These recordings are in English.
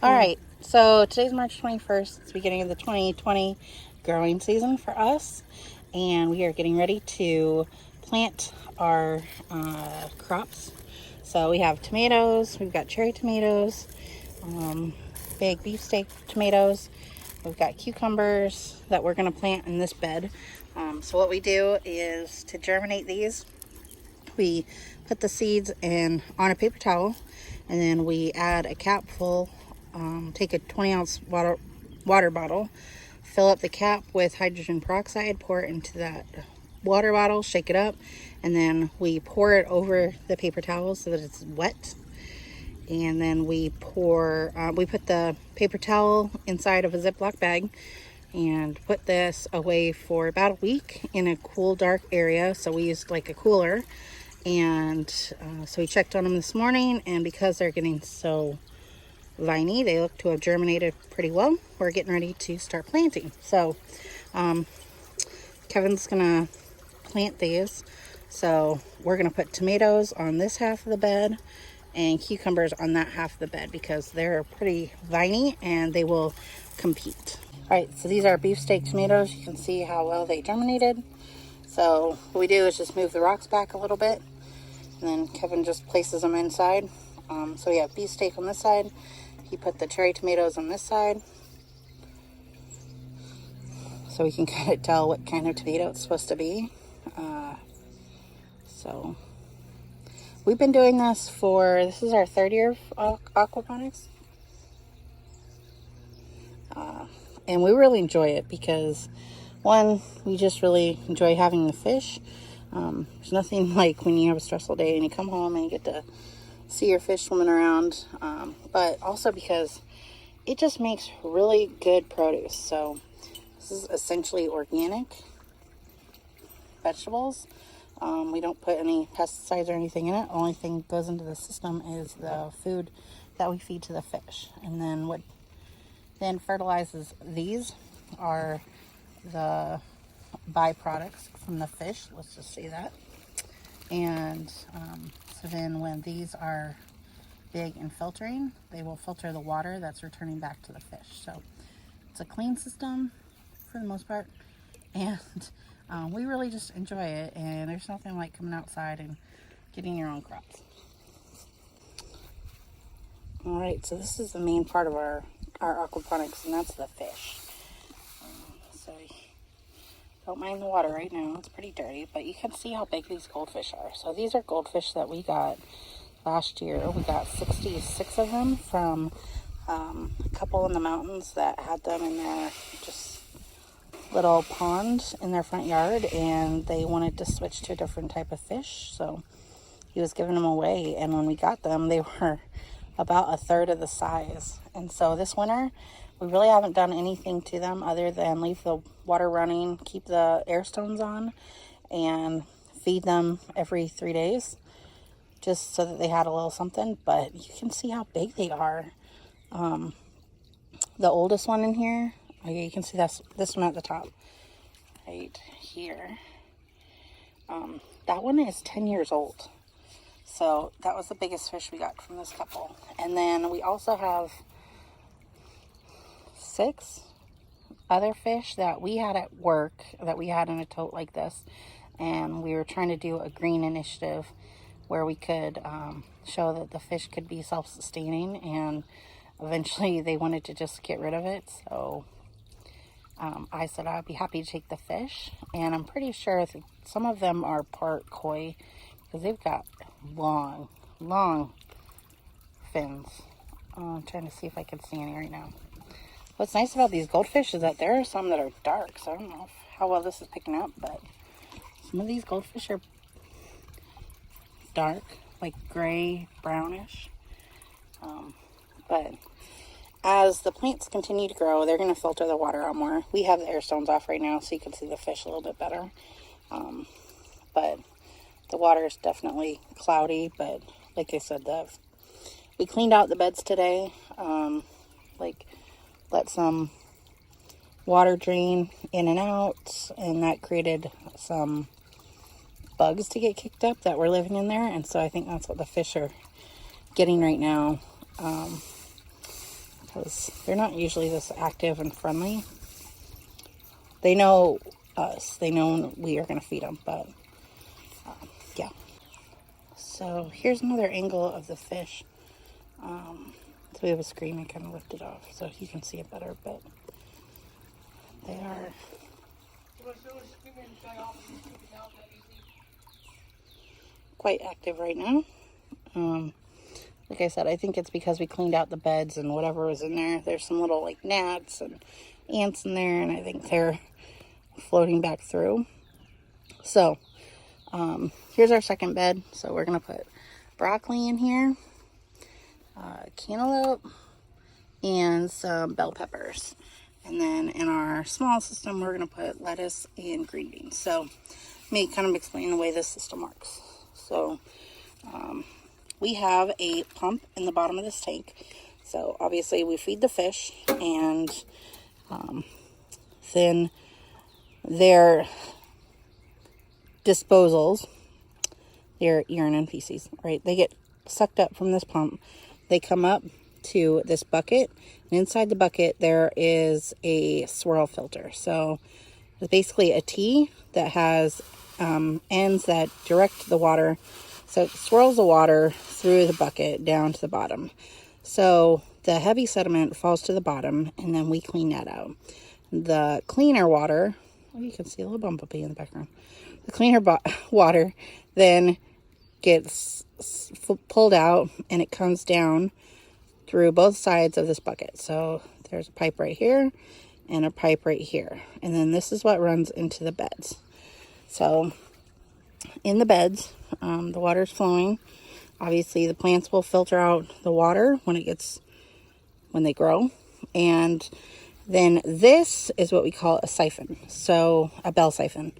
All right, so today's March 21st. It's the beginning of the 2020 growing season for us, and we are getting ready to plant our crops. So we have tomatoes, we've got cherry tomatoes, big beefsteak tomatoes, we've got cucumbers that we're going to plant in this bed. So what we do is to germinate these, we put the seeds in on a paper towel, and then we add a cap full, take a 20-ounce water bottle, fill up the cap with hydrogen peroxide, pour it into that water bottle, shake it up, and then we pour it over the paper towel so that it's wet. And then we put the paper towel inside of a Ziploc bag and put this away for about a week in a cool, dark area. So we used like a cooler. And so we checked on them this morning, and because they're getting so viney, they look to have germinated pretty well. We're getting ready to start planting. So Kevin's gonna plant these. So we're gonna put tomatoes on this half of the bed and cucumbers on that half of the bed because they're pretty viney and they will compete. All right, so these are beefsteak tomatoes. You can see how well they germinated. So what we do is just move the rocks back a little bit, and then Kevin just places them inside. So we have beefsteak on this side. He put the cherry tomatoes on this side, so we can kind of tell what kind of tomato it's supposed to be. So we've been doing this this is our third year of aquaponics. And we really enjoy it because, one, we just really enjoy having the fish. There's nothing like when you have a stressful day and you come home and you get to see your fish swimming around. But also because it just makes really good produce. So this is essentially organic vegetables. We don't put any pesticides or anything in it. The only thing that goes into the system is the food that we feed to the fish. And then what then fertilizes these are the byproducts from the fish. Let's just say that. And so then when these are big and filtering, they will filter the water that's returning back to the fish. So it's a clean system for the most part, and we really just enjoy it. And there's nothing like coming outside and getting your own crops. All right, so this is the main part of our aquaponics, and that's the fish. So don't mind the water right now, it's pretty dirty, but you can see how big these goldfish are. So these are goldfish that we got last year. We got 66 of them from a couple in the mountains that had them in their just little pond in their front yard, and they wanted to switch to a different type of fish, so he was giving them away. And when we got them, they were about a third of the size. And so this winter, we really haven't done anything to them other than leave the water running, keep the air stones on, and feed them every 3 days, just so that they had a little something. But you can see how big they are. The oldest one in here, you can see this one at the top, right here. That one is 10 years old. So that was the biggest fish we got from this couple. And then we also have 6 other fish that we had at work that we had in a tote like this. And we were trying to do a green initiative where we could show that the fish could be self-sustaining. And eventually they wanted to just get rid of it. So I said I'd be happy to take the fish. And I'm pretty sure that some of them are part koi, because they've got long fins. I'm trying to see if I can see any right now. What's nice about these goldfish is that there are some that are dark, so I don't know how well this is picking up, but some of these goldfish are dark, like gray, brownish. But as the plants continue to grow, they're going to filter the water out more. We have the air stones off right now, so you can see the fish a little bit better. But the water is definitely cloudy, but like I said, we cleaned out the beds today. Let some water drain in and out, and that created some bugs to get kicked up that were living in there. And so I think that's what the fish are getting right now. because they're not usually this active and friendly. They know us. They know we are going to feed them, but yeah. So here's another angle of the fish. So we have a screen and kind of lift it off so you can see it better, but they are quite active right now. Like I said, I think it's because we cleaned out the beds and whatever was in there. There's some little like gnats and ants in there, and I think they're floating back through. So here's our second bed. So we're gonna put broccoli in here, cantaloupe, and some bell peppers. And then in our small system, we're gonna put lettuce and green beans. So let me kind of explain the way this system works. So we have a pump in the bottom of this tank. So obviously we feed the fish, and then their disposals, their urine and feces, right? They get sucked up from this pump. They come up to this bucket, and inside the bucket there is a swirl filter. So it's basically a T that has ends that direct the water. So it swirls the water through the bucket down to the bottom. So the heavy sediment falls to the bottom, and then we clean that out. The cleaner water, well, you can see a little bumblebee in the background. The cleaner water then gets pulled out, and it comes down through both sides of this bucket. So there's a pipe right here and a pipe right here. And then this is what runs into the beds. So in the beds, the water's flowing. Obviously the plants will filter out the water when they grow. And then this is what we call a siphon. So a bell siphon.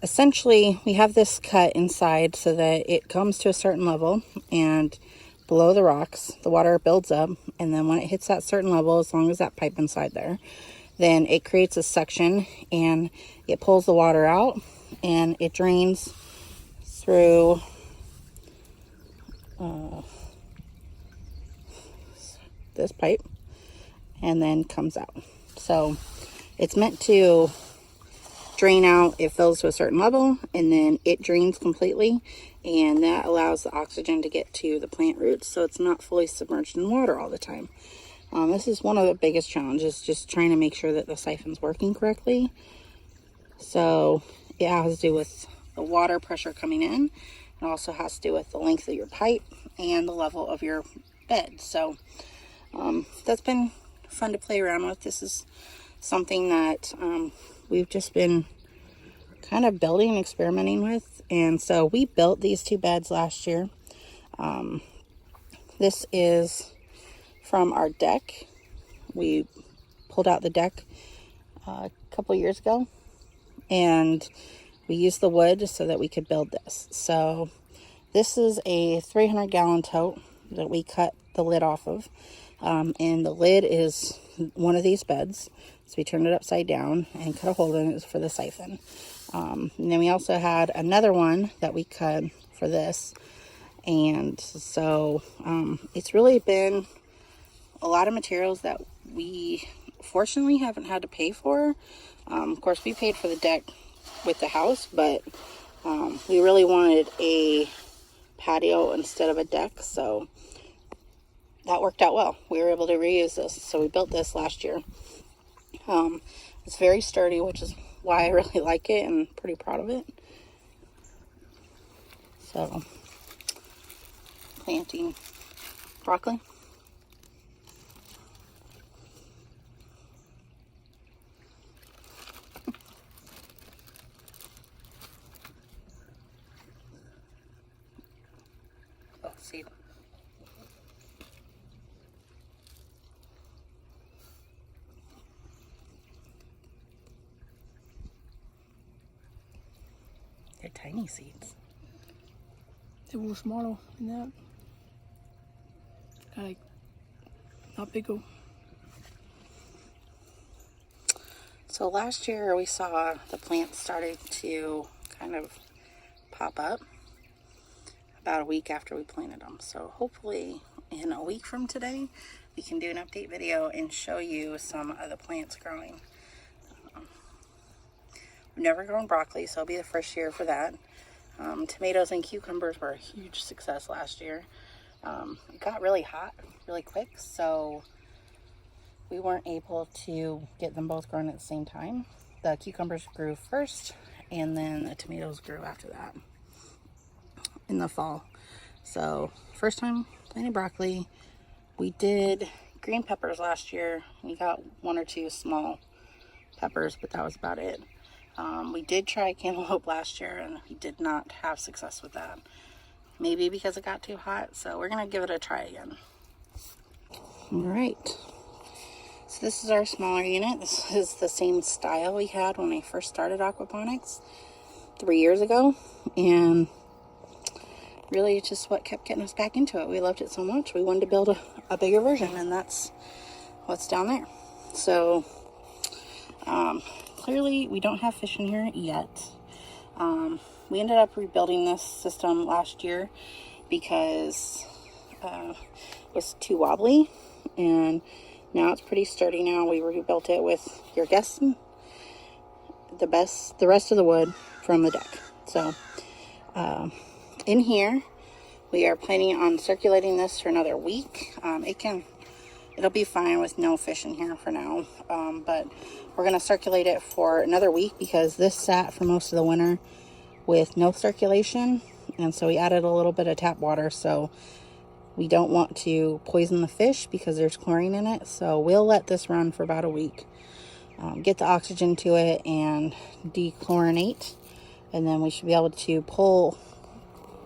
Essentially, we have this cut inside so that it comes to a certain level, and below the rocks, the water builds up, and then when it hits that certain level, as long as that pipe inside there, then it creates a suction, and it pulls the water out, and it drains through this pipe, and then comes out. So it's meant to drain out. It fills to a certain level, and then it drains completely, and that allows the oxygen to get to the plant roots, so it's not fully submerged in water all the time. This is one of the biggest challenges, just trying to make sure that the siphon's working correctly. So it has to do with the water pressure coming in. It also has to do with the length of your pipe and the level of your bed. So that's been fun to play around with. This is something that we've just been kind of building and experimenting with. And so we built these two beds last year. This is from our deck. We pulled out the deck a couple years ago, and we used the wood so that we could build this. So this is a 300-gallon tote that we cut the lid off of. And the lid is one of these beds. So we turned it upside down and cut a hole in it for the siphon. And then we also had another one that we cut for this. And so it's really been a lot of materials that we fortunately haven't had to pay for. Of course, we paid for the deck with the house, but we really wanted a patio instead of a deck. So that worked out well. We were able to reuse this. So we built this last year. It's very sturdy, which is why I really like it and pretty proud of it. So, planting broccoli. Oh, seed. They're tiny seeds. They were smaller than that. Like, not bigger. So last year we saw the plants started to kind of pop up about a week after we planted them. So hopefully in a week from today, we can do an update video and show you some of the plants growing. We've never grown broccoli, so it'll be the first year for that. Tomatoes and cucumbers were a huge success last year. It got really hot really quick, so we weren't able to get them both grown at the same time. The cucumbers grew first, and then the tomatoes grew after that in the fall. So first time planting broccoli. We did green peppers last year. We got 1 or 2 small peppers, but that was about it. We did try cantaloupe last year, and we did not have success with that. Maybe because it got too hot, so we're gonna give it a try again. All right, so this is our smaller unit. This is the same style we had when we first started aquaponics 3 years ago, and really it's just what kept getting us back into it. We loved it so much, we wanted to build a bigger version, and that's what's down there. So clearly we don't have fish in here yet. We ended up rebuilding this system last year because it was too wobbly, and now it's pretty sturdy now. We rebuilt it with, your guessing, the rest of the wood from the deck. So in here we are planning on circulating this for another week. It'll be fine with no fish in here for now, but we're going to circulate it for another week because this sat for most of the winter with no circulation, and so we added a little bit of tap water, so we don't want to poison the fish because there's chlorine in it. So we'll let this run for about a week, get the oxygen to it and dechlorinate, and then we should be able to pull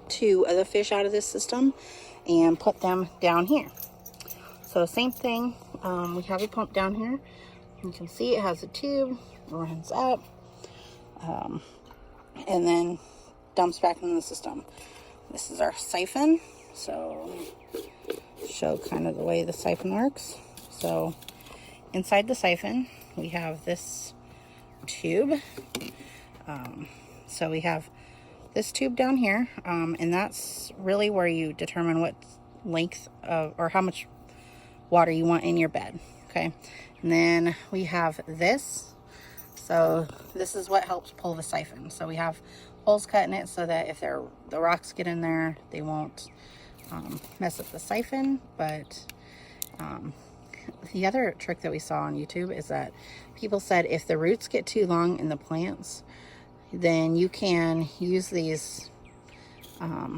2 other fish out of this system and put them down here. So same thing, we have a pump down here. You can see it has a tube, it runs up, and then dumps back into the system. This is our siphon, so show kind of the way the siphon works. So inside the siphon we have this tube. So we have this tube down here, and that's really where you determine what length of, or how much water you want in your bed. Okay, and then we have this. So this is what helps pull the siphon. So we have holes cut in it so that if the rocks get in there, they won't mess up the siphon. But the other trick that we saw on YouTube is that people said if the roots get too long in the plants, then you can use these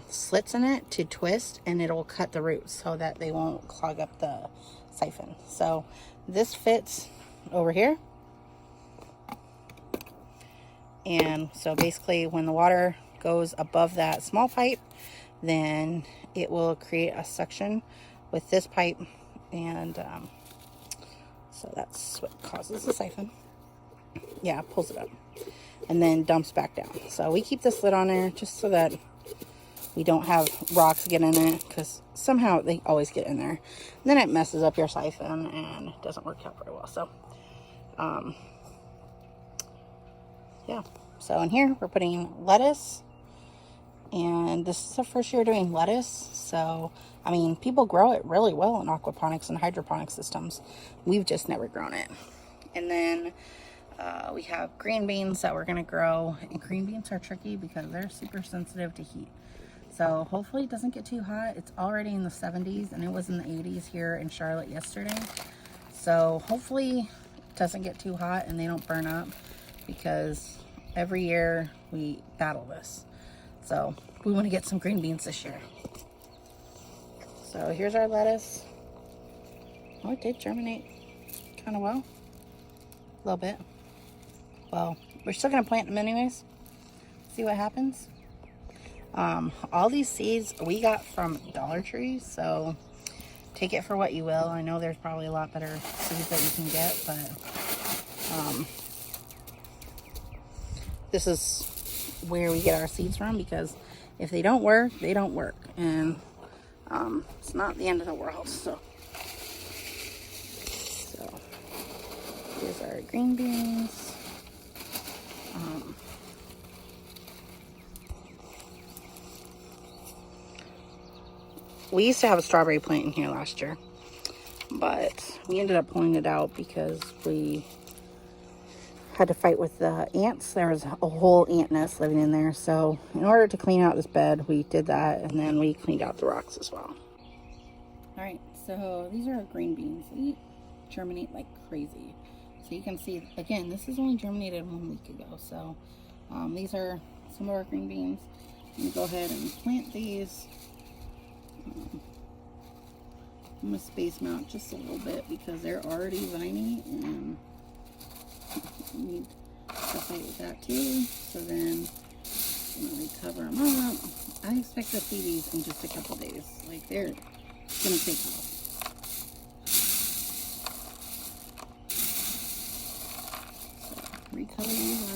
slits in it to twist, and it'll cut the roots so that they won't clog up the siphon. So this fits over here, and so basically when the water goes above that small pipe, then it will create a suction with this pipe, and so that's what causes the siphon. Yeah, pulls it up and then dumps back down. So we keep this lid on there just so that we don't have rocks get in it, because somehow they always get in there. And then it messes up your siphon and it doesn't work out very well. So, yeah. So in here we're putting lettuce, and this is the first year doing lettuce. So, I mean, people grow it really well in aquaponics and hydroponic systems. We've just never grown it. And then we have green beans that we're going to grow. And green beans are tricky because they're super sensitive to heat. So hopefully it doesn't get too hot. It's already in the 70s, and it was in the 80s here in Charlotte yesterday. So hopefully it doesn't get too hot and they don't burn up, because every year we battle this. So we want to get some green beans this year. So here's our lettuce. Oh, it did germinate kind of well. A little bit. Well, we're still going to plant them anyways. See what happens. All these seeds we got from Dollar Tree, so take it for what you will. I know there's probably a lot better seeds that you can get, but this is where we get our seeds from, because if they don't work, they don't work, and it's not the end of the world. So here's our green beans. we used to have a strawberry plant in here last year, but we ended up pulling it out because we had to fight with the ants. There was a whole ant nest living in there. So in order to clean out this bed, we did that, and then we cleaned out the rocks as well. All right, so these are our green beans. They germinate like crazy. So you can see, again, this is only germinated 1 week ago. So these are some of our green beans. I'm gonna go ahead and plant these. I'm gonna space them out just a little bit because they're already viney, and we need to fight with that too. So then we cover them up. I expect to see these in just a couple days. Like, they're gonna take off. So recolor these